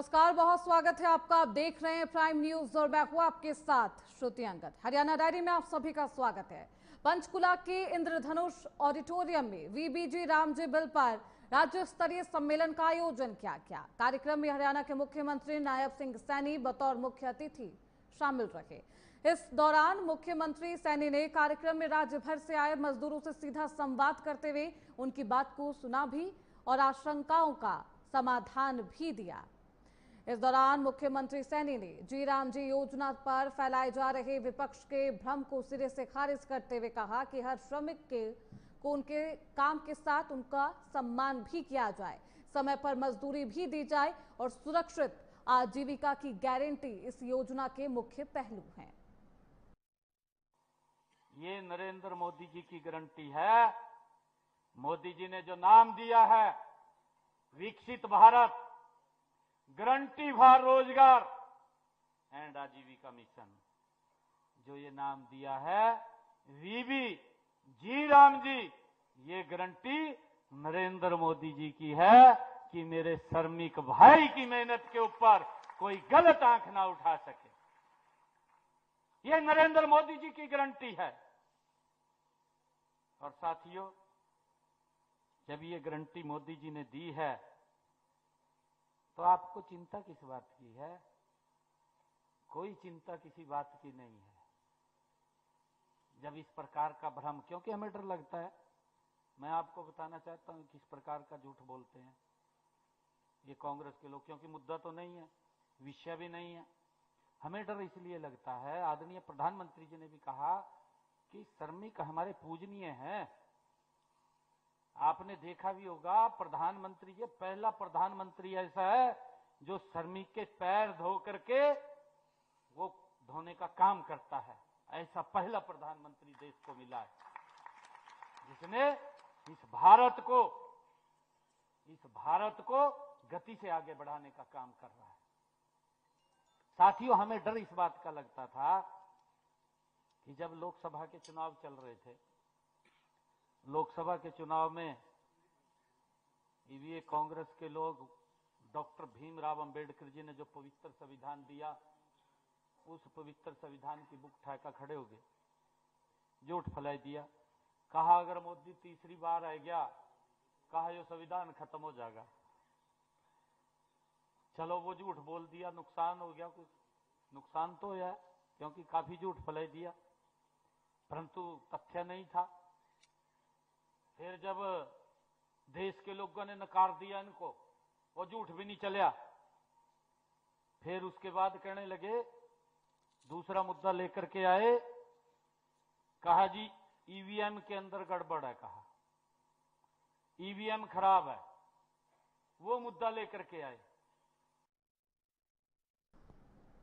नमस्कार, बहुत स्वागत है आपका। आप देख रहे हैं प्राइम न्यूज और मैं हूं आपके साथ श्रुति अंगद। हरियाणा डायरी में आप सभी का स्वागत है। पंचकुला के इंद्रधनुष ऑडिटोरियम में वीबीजी रामजी बिल पर राज्य स्तरीय सम्मेलन का आयोजन किया गया। कार्यक्रम में हरियाणा के मुख्यमंत्री नायब सिंह सैनी बतौर मुख्य अतिथि शामिल रहे। इस दौरान मुख्यमंत्री सैनी ने कार्यक्रम में राज्य भर से आए मजदूरों से सीधा संवाद करते हुए उनकी बात को सुना भी और आशंकाओं का समाधान भी दिया। इस दौरान मुख्यमंत्री सैनी ने जी राम जी योजना पर फैलाए जा रहे विपक्ष के भ्रम को सिरे से खारिज करते हुए कहा कि हर श्रमिक को उनके काम के साथ उनका सम्मान भी किया जाए, समय पर मजदूरी भी दी जाए और सुरक्षित आजीविका की गारंटी इस योजना के मुख्य पहलू हैं। ये नरेंद्र मोदी जी की गारंटी है। मोदी जी ने जो नाम दिया है विकसित भारत, गारंटी फॉर रोजगार एंड आजीविका मिशन, जो ये नाम दिया है वीबी जी राम जी, ये गारंटी नरेंद्र मोदी जी की है कि मेरे श्रमिक भाई की मेहनत के ऊपर कोई गलत आंख ना उठा सके। ये नरेंद्र मोदी जी की गारंटी है। और साथियों, जब ये गारंटी मोदी जी ने दी है तो आपको चिंता किस बात की है? कोई चिंता किसी बात की नहीं है। जब इस प्रकार का भ्रम, क्योंकि हमें डर लगता है, मैं आपको बताना चाहता हूं किस प्रकार का झूठ बोलते हैं ये कांग्रेस के लोग, क्योंकि मुद्दा तो नहीं है, विषय भी नहीं है। हमें डर इसलिए लगता है, आदरणीय प्रधानमंत्री जी ने भी कहा कि श्रमिक हमारे पूजनीय हैं। आपने देखा भी होगा, प्रधानमंत्री जी पहला प्रधानमंत्री ऐसा है जो श्रमिक के पैर धो करके वो धोने का काम करता है। ऐसा पहला प्रधानमंत्री देश को मिला है जिसने इस भारत को गति से आगे बढ़ाने का काम कर रहा है। साथियों, हमें डर इस बात का लगता था कि जब लोकसभा के चुनाव चल रहे थे, लोकसभा के चुनाव में ये कांग्रेस के लोग डॉक्टर भीमराव अंबेडकर जी ने जो पवित्र संविधान दिया, उस पवित्र संविधान की बुक उठाकर खड़े हो गए, झूठ फैलाई दिया। कहा अगर मोदी तीसरी बार आ गया, कहा ये संविधान खत्म हो जाएगा। चलो वो झूठ बोल दिया, नुकसान हो गया, कुछ नुकसान तो है क्योंकि काफी झूठ फैलाई दिया, परंतु तथ्य नहीं था। फिर जब देश के लोगों ने नकार दिया इनको, वो झूठ भी नहीं चला। फिर उसके बाद कहने लगे, दूसरा मुद्दा लेकर के आए, कहा जी ईवीएम के अंदर गड़बड़ है, कहा ईवीएम खराब है, वो मुद्दा लेकर के आए।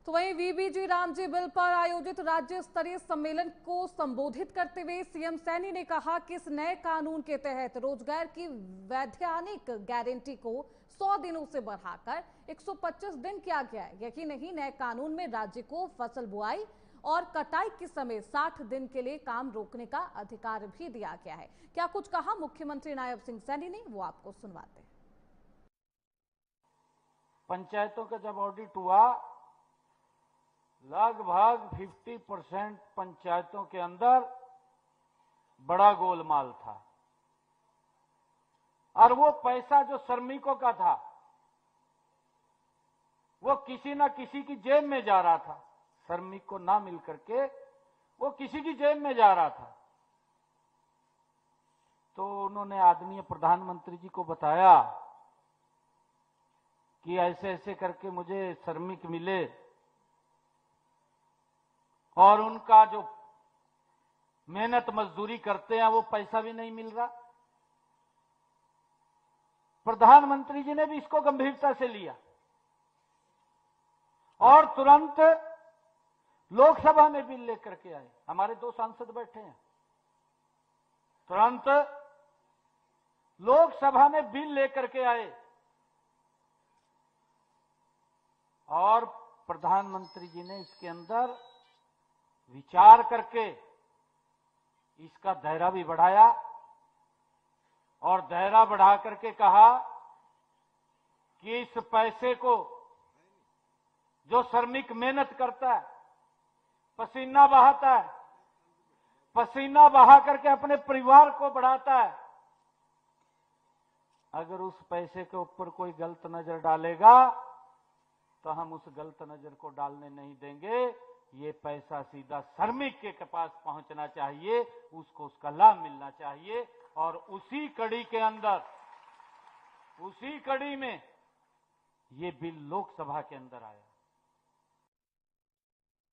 तो वहीं वीबीजी रामजी बिल पर आयोजित राज्य स्तरीय सम्मेलन को संबोधित करते हुए सीएम सैनी ने कहा कि इस नए कानून के तहत रोजगार की वैधानिक गारंटी को 100 दिनों से बढ़ाकर 125 दिन किया गया है। यही नहीं, नए कानून में राज्य को फसल बुआई और कटाई के समय 60 दिन के लिए काम रोकने का अधिकार भी दिया गया है। क्या कुछ कहा मुख्यमंत्री नायब सिंह सैनी ने, वो आपको सुनवाते हैं। पंचायतों का जब ऑडिट हुआ, लगभग 50% पंचायतों के अंदर बड़ा गोलमाल था और वो पैसा जो श्रमिकों का था वो किसी ना किसी की जेब में जा रहा था। श्रमिक को ना मिल करके वो किसी की जेब में जा रहा था। तो उन्होंने आदरणीय प्रधानमंत्री जी को बताया कि ऐसे ऐसे करके मुझे श्रमिक मिले और उनका जो मेहनत मजदूरी करते हैं वो पैसा भी नहीं मिल रहा। प्रधानमंत्री जी ने भी इसको गंभीरता से लिया और तुरंत लोकसभा में बिल लेकर के आए। हमारे 2 सांसद बैठे हैं, तुरंत लोकसभा में बिल लेकर के आए और प्रधानमंत्री जी ने इसके अंदर विचार करके इसका दायरा भी बढ़ाया और दायरा बढ़ा करके कहा कि इस पैसे को जो श्रमिक मेहनत करता है, पसीना बहाता है, पसीना बहा करके अपने परिवार को बढ़ाता है, अगर उस पैसे के ऊपर कोई गलत नजर डालेगा तो हम उस गलत नजर को डालने नहीं देंगे। ये पैसा सीधा श्रमिक के पास पहुंचना चाहिए, उसको उसका लाभ मिलना चाहिए। और उसी कड़ी के अंदर, उसी कड़ी में ये बिल लोकसभा के अंदर आया।